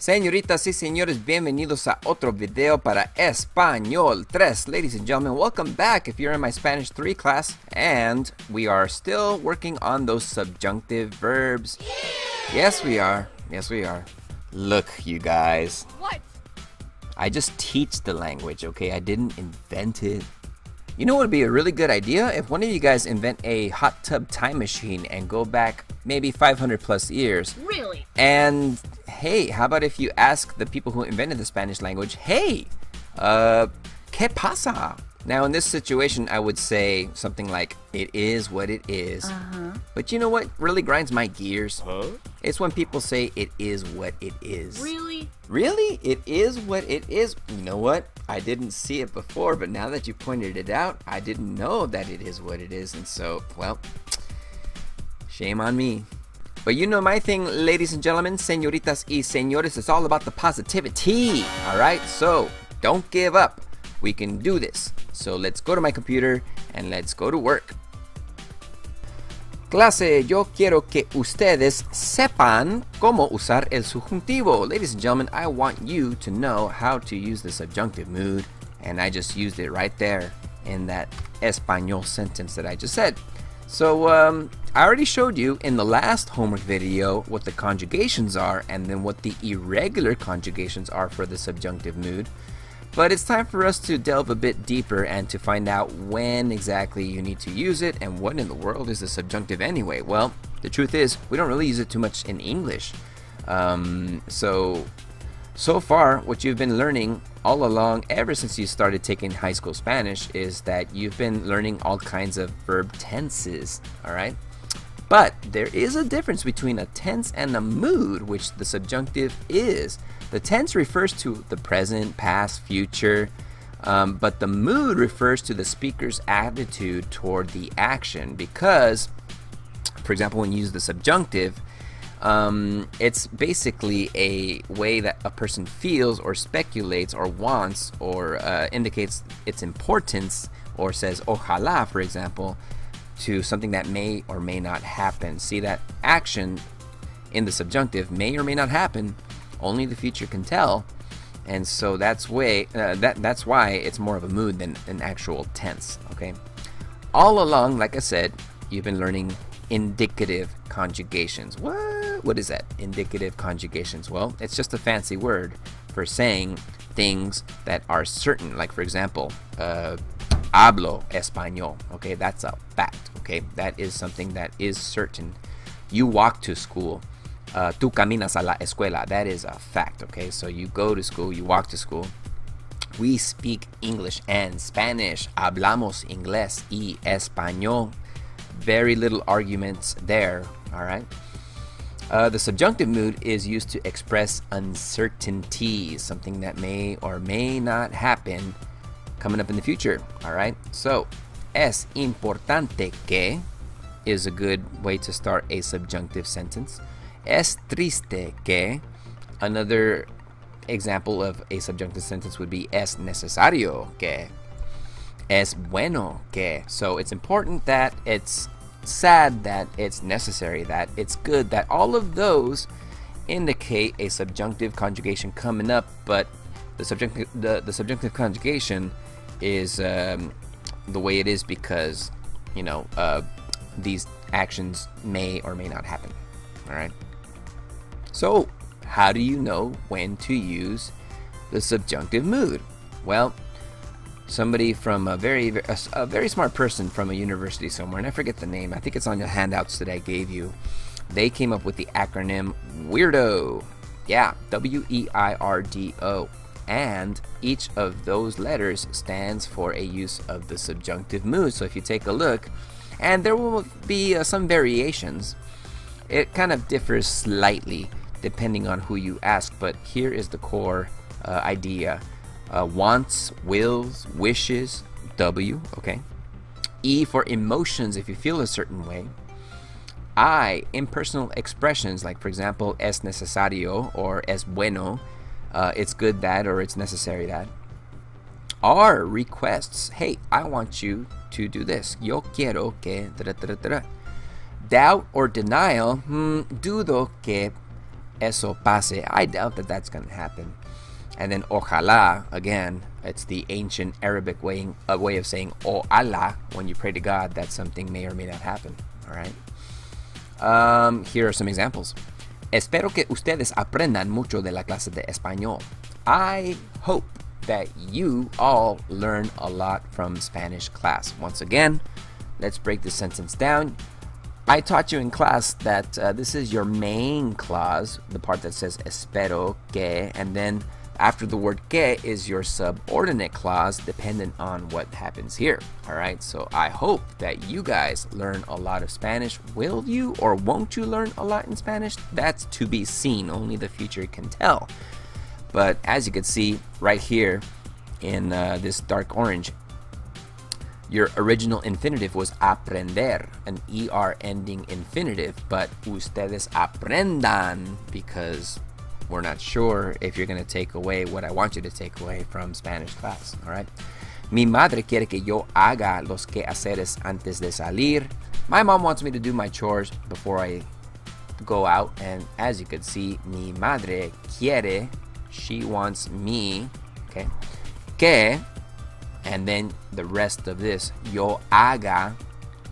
Señoritas y señores, bienvenidos a otro video para Español 3. Ladies and gentlemen, welcome back if you're in my Spanish 3 class. And we are still working on those subjunctive verbs. Yes, we are. Yes, we are. Look, you guys. What? I just teach the language, okay? I didn't invent it. You know what would be a really good idea? If one of you guys invent a hot tub time machine and go back maybe 500 plus years. Really? And hey, how about if you ask the people who invented the Spanish language, hey, ¿qué pasa? Now in this situation, I would say something like, it is what it is. But you know what really grinds my gears? It's when people say it is what it is. Really? Really? It is what it is? You know what? I didn't see it before, but now that you pointed it out, I didn't know that it is what it is. And so, well, shame on me. But you know my thing, ladies and gentlemen, señoritas y señores, it's all about the positivity. Alright, so don't give up. We can do this. So let's go to my computer and let's go to work. Clase, yo quiero que ustedes sepan cómo usar el subjuntivo. Ladies and gentlemen, I want you to know how to use the subjunctive mood. And I just used it right there in that Español sentence that I just said. So I already showed you in the last homework video what the conjugations are and then what the irregular conjugations are for the subjunctive mood. But it's time for us to delve a bit deeper and to find out when exactly you need to use it and what in the world is the subjunctive anyway. Well, the truth is we don't really use it too much in English. So far what you've been learning all along ever since you started taking high school Spanish is that you've been learning all kinds of verb tenses, alright? But there is a difference between a tense and a mood, which the subjunctive is. The tense refers to the present, past, future, but the mood refers to the speaker's attitude toward the action because, for example, when you use the subjunctive, it's basically a way that a person feels or speculates or wants or indicates its importance or says ojalá, for example, to something that may or may not happen. See, that action in the subjunctive may or may not happen. Only the future can tell, and so that's why it's more of a mood than an actual tense. Okay, all along, like I said, you've been learning indicative conjugations. What is that? Indicative conjugations. Well, it's just a fancy word for saying things that are certain. Like, for example, hablo español. Okay, that's a fact. Okay, that is something that is certain. You walk to school. Tú caminas a la escuela. That is a fact. Okay, so you go to school, you walk to school. We speak English and Spanish. Hablamos inglés y español. Very little arguments there. All right. The subjunctive mood is used to express uncertainties, something that may or may not happen coming up in the future. All right. So, es importante que is a good way to start a subjunctive sentence. Es triste que. Another example of a subjunctive sentence would be es necesario que. Es bueno que. So it's important that it's sad, that it's necessary, that it's good, that all of those indicate a subjunctive conjugation coming up, but the subjunctive conjugation is the way it is because, you know, these actions may or may not happen. All right. So, how do you know when to use the subjunctive mood? Well, somebody from a very smart person from a university somewhere, and I forget the name, I think it's on the handouts that I gave you, they came up with the acronym W.E.I.R.D.O. Yeah, W.E.I.R.D.O. And each of those letters stands for a use of the subjunctive mood. So if you take a look, and there will be some variations, it kind of differs slightly depending on who you ask, but here is the core idea. Wants, wills, wishes, W, okay. E for emotions, if you feel a certain way. I, impersonal expressions, like for example, es necesario or es bueno, it's good that or it's necessary that. R, requests, hey, I want you to do this. Yo quiero que... Doubt or denial, dudo que eso pase. I doubt that that's going to happen. And then ojalá, again, it's the ancient Arabic way of saying oh Allah. When you pray to God, that something may or may not happen. All right. Here are some examples. Espero que ustedes aprendan mucho de la clase de español. I hope that you all learn a lot from Spanish class. Once again, let's break this sentence down. I taught you in class that this is your main clause, the part that says espero que, and then after the word que is your subordinate clause dependent on what happens here. All right, so I hope that you guys learn a lot of Spanish. Will you or won't you learn a lot in Spanish? That's to be seen. Only the future can tell. But as you can see right here in this dark orange, your original infinitive was aprender, an ER ending infinitive, but ustedes aprendan because we're not sure if you're going to take away what I want you to take away from Spanish class, all right? Mi madre quiere que yo haga los quehaceres antes de salir. My mom wants me to do my chores before I go out, and as you could see, mi madre quiere, she wants me, okay, que, and then the rest of this, yo haga,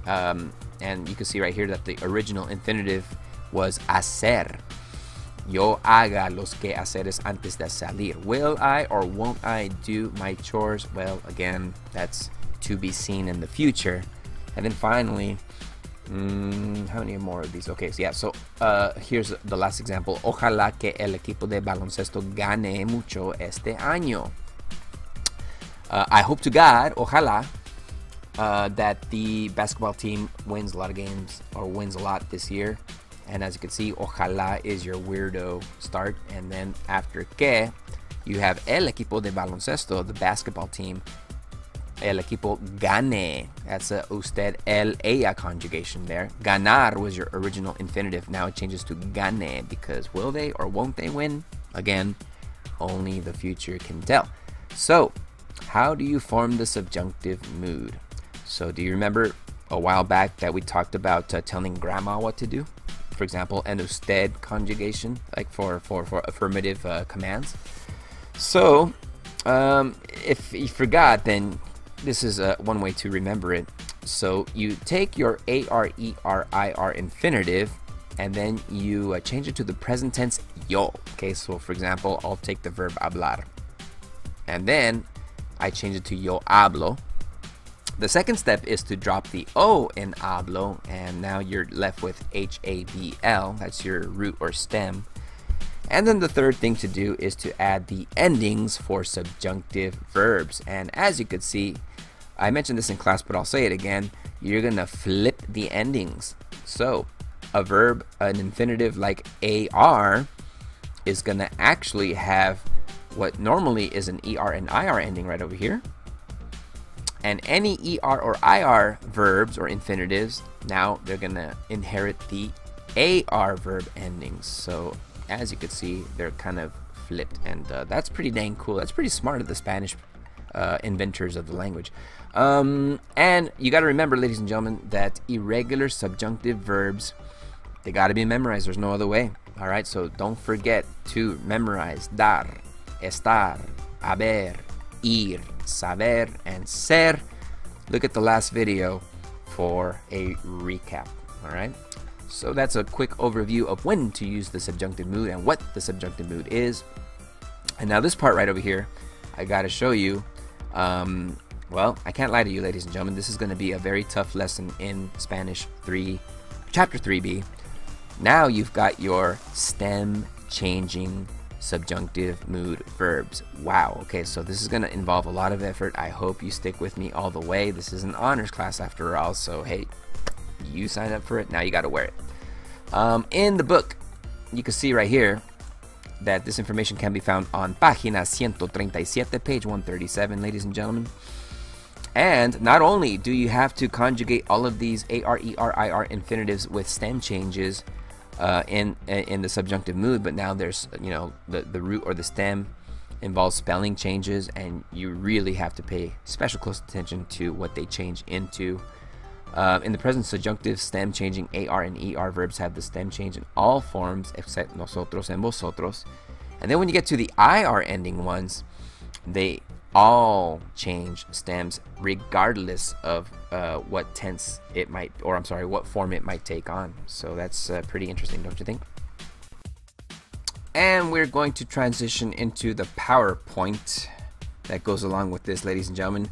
and you can see right here that the original infinitive was hacer. Yo haga los quehaceres antes de salir. Will I or won't I do my chores? Well, again, that's to be seen in the future. And then finally, how many more of these? Okay, so yeah, so here's the last example. Ojalá que el equipo de baloncesto gane mucho este año. I hope to God, ojalá, that the basketball team wins a lot of games or wins a lot this year. And as you can see, ojalá is your weirdo start. And then after que, you have el equipo de baloncesto, the basketball team. El equipo gane. That's a usted, el, ella conjugation there. Ganar was your original infinitive. Now it changes to gane because will they or won't they win? Again, only the future can tell. So, how do you form the subjunctive mood? So, do you remember a while back that we talked about telling grandma what to do? For example, an usted conjugation, like for affirmative commands. So, if you forgot, then this is one way to remember it. So you take your A-R-E-R-I-R infinitive, and then you change it to the present tense yo. Okay, so for example, I'll take the verb hablar, and then I change it to yo hablo. The second step is to drop the O in hablo, and now you're left with H-A-B-L. That's your root or stem. And then the third thing to do is to add the endings for subjunctive verbs. And as you could see, I mentioned this in class, but I'll say it again. You're going to flip the endings. So a verb, an infinitive like AR, is going to actually have what normally is an ER and IR ending right over here. And any ER or IR verbs or infinitives, now they're going to inherit the AR verb endings. So as you can see, they're kind of flipped, and that's pretty dang cool. That's pretty smart of the Spanish inventors of the language. And you got to remember, ladies and gentlemen, that irregular subjunctive verbs, they got to be memorized. There's no other way. All right, so don't forget to memorize dar, estar, haber, ir, saber, and ser. Look at the last video for a recap. All right, so that's a quick overview of when to use the subjunctive mood and what the subjunctive mood is. And now this part right over here, I got to show you. Well, I can't lie to you, ladies and gentlemen. This is going to be a very tough lesson in Spanish 3, Chapter 3B. Now you've got your stem changing subjunctive mood verbs. Wow. Okay, so this is going to involve a lot of effort. I hope you stick with me all the way. This is an honors class after all, so hey, you signed up for it, now you got to wear it. In the book, you can see right here that this information can be found on página 137, page 137, ladies and gentlemen. And not only do you have to conjugate all of these A-R-E-R-I-R infinitives with stem changes in the subjunctive mood, but now there's, you know, the root or the stem involves spelling changes, and you really have to pay special close attention to what they change into. In the present subjunctive, stem changing AR and ER verbs have the stem change in all forms except nosotros and vosotros. And then when you get to the IR ending ones, they all change stems regardless of what tense it might, or I'm sorry, what form it might take on. So that's pretty interesting, don't you think? And we're going to transition into the PowerPoint that goes along with this, ladies and gentlemen.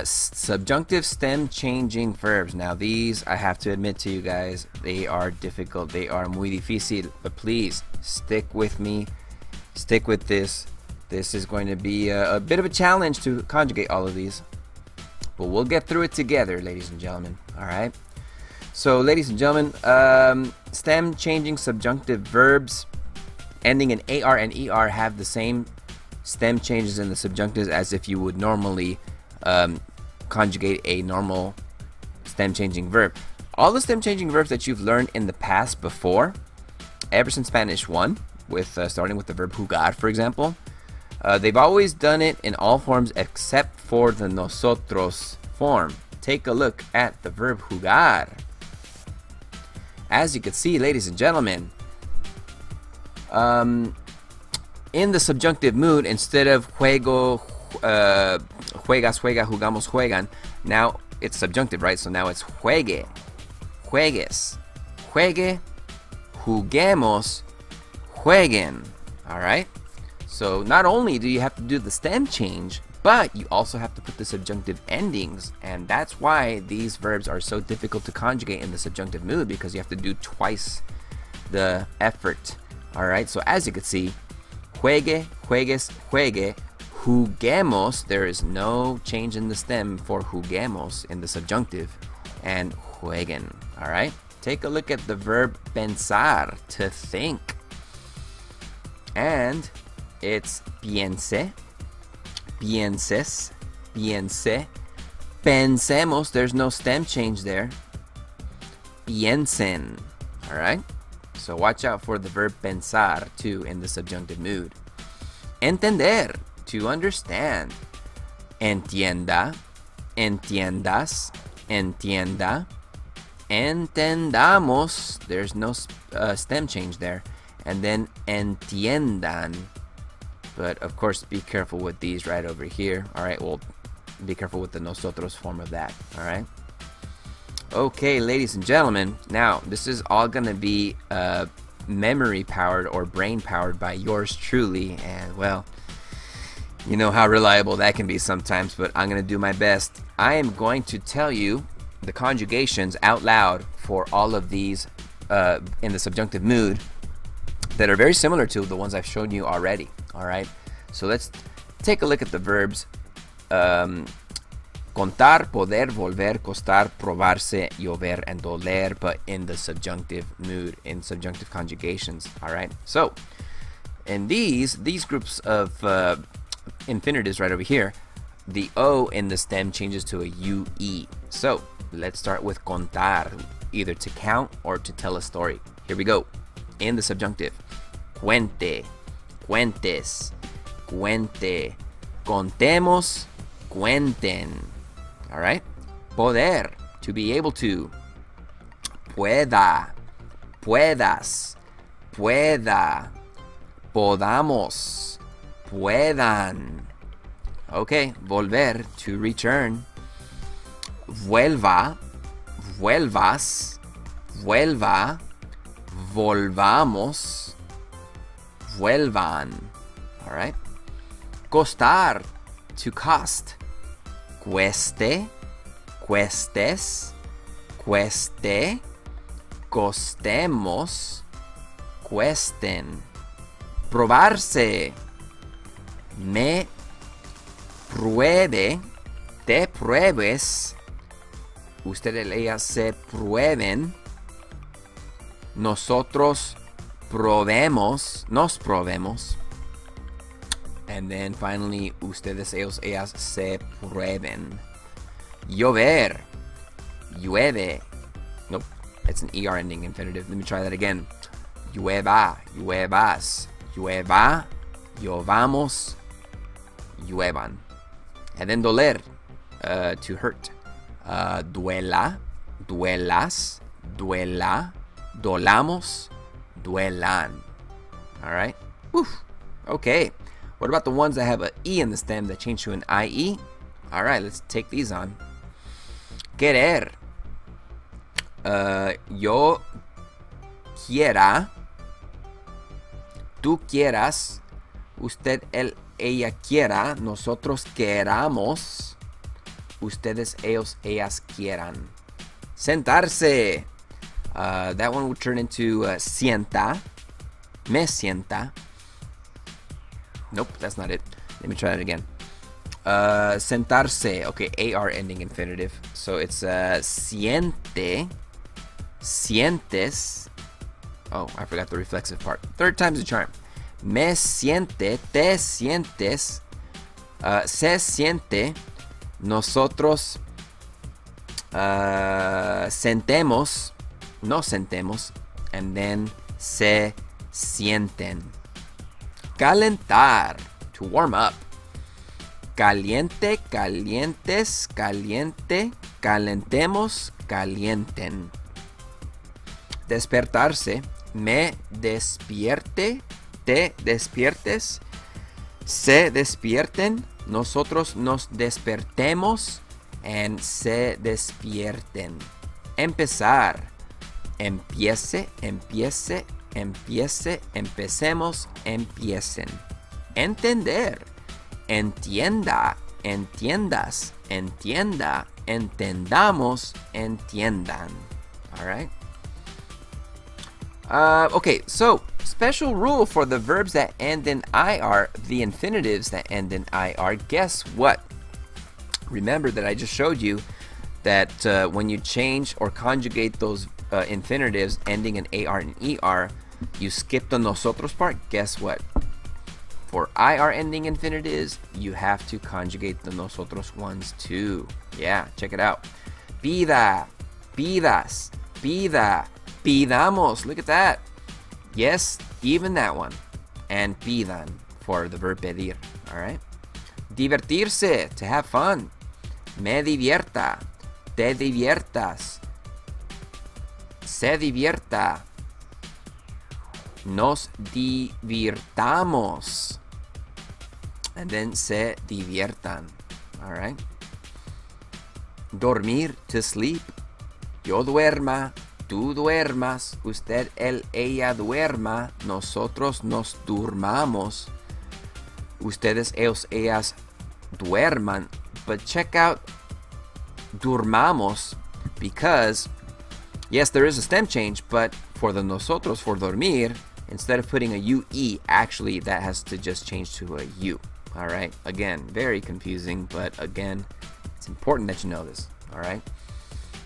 Subjunctive stem changing verbs. Now these, I have to admit to you guys, they are difficult. They are muy difícil, but please stick with me. Stick with this. This is going to be a bit of a challenge to conjugate all of these, but we'll get through it together, ladies and gentlemen. All right. So, ladies and gentlemen, stem changing subjunctive verbs ending in AR and ER have the same stem changes in the subjunctives as if you would normally conjugate a normal stem changing verb. All the stem changing verbs that you've learned in the past before, ever since Spanish 1, with starting with the verb jugar, for example, they've always done it in all forms except for the nosotros form. Take a look at the verb jugar. As you can see, ladies and gentlemen, in the subjunctive mood, instead of juego, juegas, juega, jugamos, juegan, now it's subjunctive, right? So now it's juegue, juegues, juegue, juguemos, jueguen. All right. So not only do you have to do the stem change, but you also have to put the subjunctive endings, and that's why these verbs are so difficult to conjugate in the subjunctive mood, because you have to do twice the effort. All right. So as you can see, juegue, juegues, juegue, juguemos. There is no change in the stem for juguemos in the subjunctive, and jueguen. All right. Take a look at the verb pensar, to think. And it's piense, pienses, piense, pensemos. There's no stem change there. Piensen. All right. So watch out for the verb pensar too in the subjunctive mood. Entender, to understand. Entienda, entiendas, entienda, entendamos. There's no stem change there. And then entiendan. But of course, be careful with these right over here. All right, well, be careful with the nosotros form of that. All right. Okay, ladies and gentlemen, now this is all gonna be memory powered or brain powered by yours truly, and well, you know how reliable that can be sometimes, but I'm gonna do my best. I am going to tell you the conjugations out loud for all of these in the subjunctive mood that are very similar to the ones I've shown you already. All right, so let's take a look at the verbs. Contar, poder, volver, costar, probarse, llover, and doler, but in the subjunctive mood, in subjunctive conjugations. All right, so in these groups of infinitives right over here, the O in the stem changes to a UE. So let's start with contar, either to count or to tell a story. Here we go. In the subjunctive, cuente, cuentes, cuente, contemos, cuenten. All right. Poder, to be able to. Pueda, puedas, pueda, podamos, puedan. Okay. Volver, to return. Vuelva, vuelvas, vuelva, volvamos, vuelvan. All right. Costar, to cost. Cueste, cuestes, cueste, costemos, cuesten. Probarse, me pruebe, te pruebes, ustedes ellas se prueben, nosotros probemos, nos probemos. And then finally, ustedes, ellos, ellas se prueben. Llover, llueve. Nope, it's an ER ending infinitive. Let me try that again. Llueva, lluevas, llueva, llovamos, lluevan. And then doler, to hurt. Duela, duelas, duela, dolamos, duelan. All right? Oof. Okay. What about the ones that have an E in the stem that change to an IE? All right, let's take these on. Querer. Yo quiera. Tú quieras. Usted, él, ella quiera. Nosotros queramos. Ustedes, ellos, ellas quieran. Sentarse. That one will turn into sienta. Me sienta. Nope, that's not it. Let me try that again. Sentarse. Okay, AR ending infinitive. So it's siente. Sientes. Oh, I forgot the reflexive part. Third time's the charm. Me siente. Te sientes. Se siente. Nosotros sentemos. Nos sentemos. And then se sienten. Calentar. To warm up. Caliente, calientes, caliente, calentemos, calienten. Despertarse. Me despierte, te despiertes, se despierten, nosotros nos despertemos, and se despierten. Empezar. Empiece, empiece, empiece, empecemos, empiecen. Entender. Entienda, entiendas, entienda, entendamos, entiendan. All right. Okay, so special rule for the verbs that end in IR, the infinitives that end in IR. Guess what? Remember that I just showed you that when you change or conjugate those infinitives ending in AR and ER, you skip the nosotros part. Guess what? For IR ending infinitives, you have to conjugate the nosotros ones too. Yeah, check it out. Pida, pidas, pida, pidamos. Look at that. Yes, even that one. And pidan for the verb pedir. All right. Divertirse, to have fun. Me divierta, te diviertas, se divierta, nos divirtamos. And then se diviertan. All right. Dormir, to sleep. Yo duerma, tú duermas, usted, él, ella duerma, nosotros nos durmamos, ustedes, ellos, ellas duerman. But check out durmamos, because yes, there is a stem change, but for the nosotros, for dormir, instead of putting a UE, actually that has to just change to a U. All right, again, very confusing, but again, it's important that you know this. All right,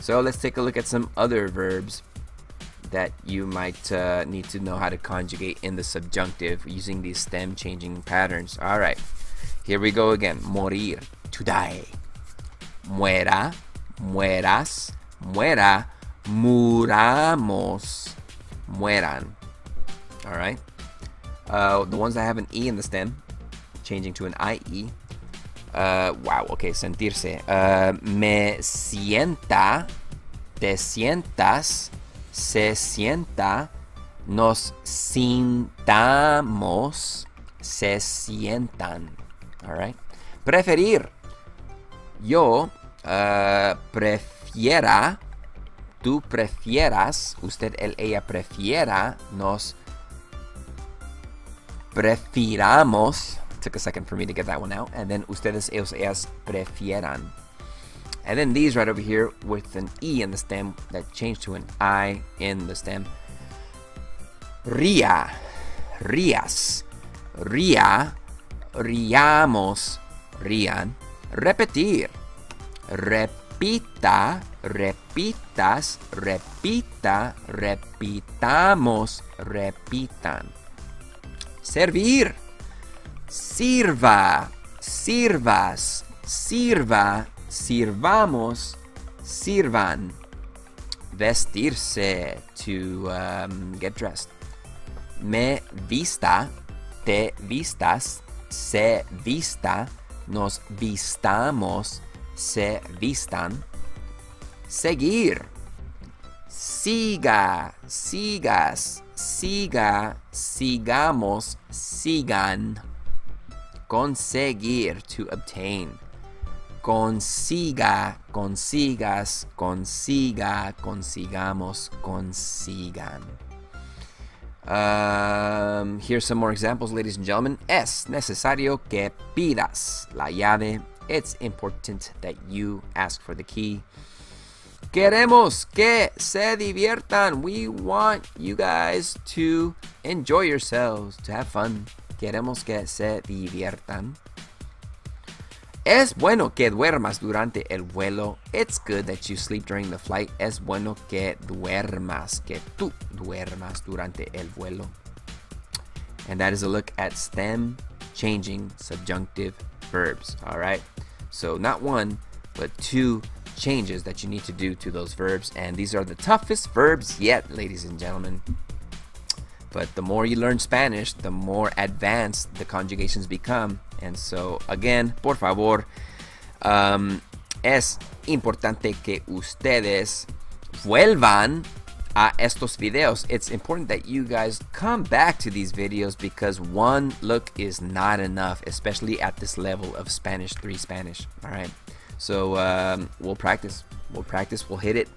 so let's take a look at some other verbs that you might need to know how to conjugate in the subjunctive using these stem changing patterns. All right, here we go again. Morir, to die. Muera, mueras, muera, muramos, mueran. All right, the ones that have an E in the stem, changing to an IE. Wow, okay, sentirse. Me sienta, te sientas, se sienta, nos sintamos, se sientan. All right. Preferir. Yo prefiera, tú prefieras, usted, él, ella prefiera, nos prefiramos. Took a second for me to get that one out. And then ustedes, ellos, ellas prefieran. And then these right over here with an E in the stem that changed to an I in the stem. Ría, rías, ría, riamos, rían. Repetir. Repita, repitas, repita, repitamos, repitan. Servir. Sirva, sirvas, sirva, sirvamos, sirvan. Vestirse, to get dressed. Me vista, te vistas, se vista, nos vistamos, se vistan. Seguir. Siga, sigas, siga, sigamos, sigan. Conseguir, to obtain. Consiga, consigas, consiga, consigamos, consigan. Here's some more examples, ladies and gentlemen. Es necesario que pidas la llave. It's important that you ask for the key. Queremos que se diviertan. We want you guys to enjoy yourselves, to have fun. Queremos que se diviertan. Es bueno que duermas durante el vuelo. It's good that you sleep during the flight. Es bueno que duermas, que tú duermas durante el vuelo. And that is a look at stem changing subjunctive verbs. All right. So not one, but two changes that you need to do to those verbs. And these are the toughest verbs yet, ladies and gentlemen. But the more you learn Spanish, the more advanced the conjugations become. And so, again, por favor, es importante que ustedes vuelvan a estos videos. It's important that you guys come back to these videos because one look is not enough, especially at this level of Spanish 3 Spanish. All right. So, we'll practice. We'll hit it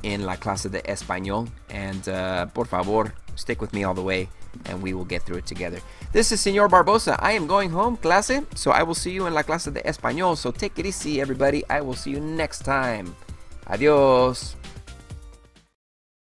in la clase de Español. And, por favor, stick with me all the way, and we will get through it together. This is Señor Barbosa. I am going home, clase, so I will see you in la clase de Español. So take it easy, everybody. I will see you next time. Adiós.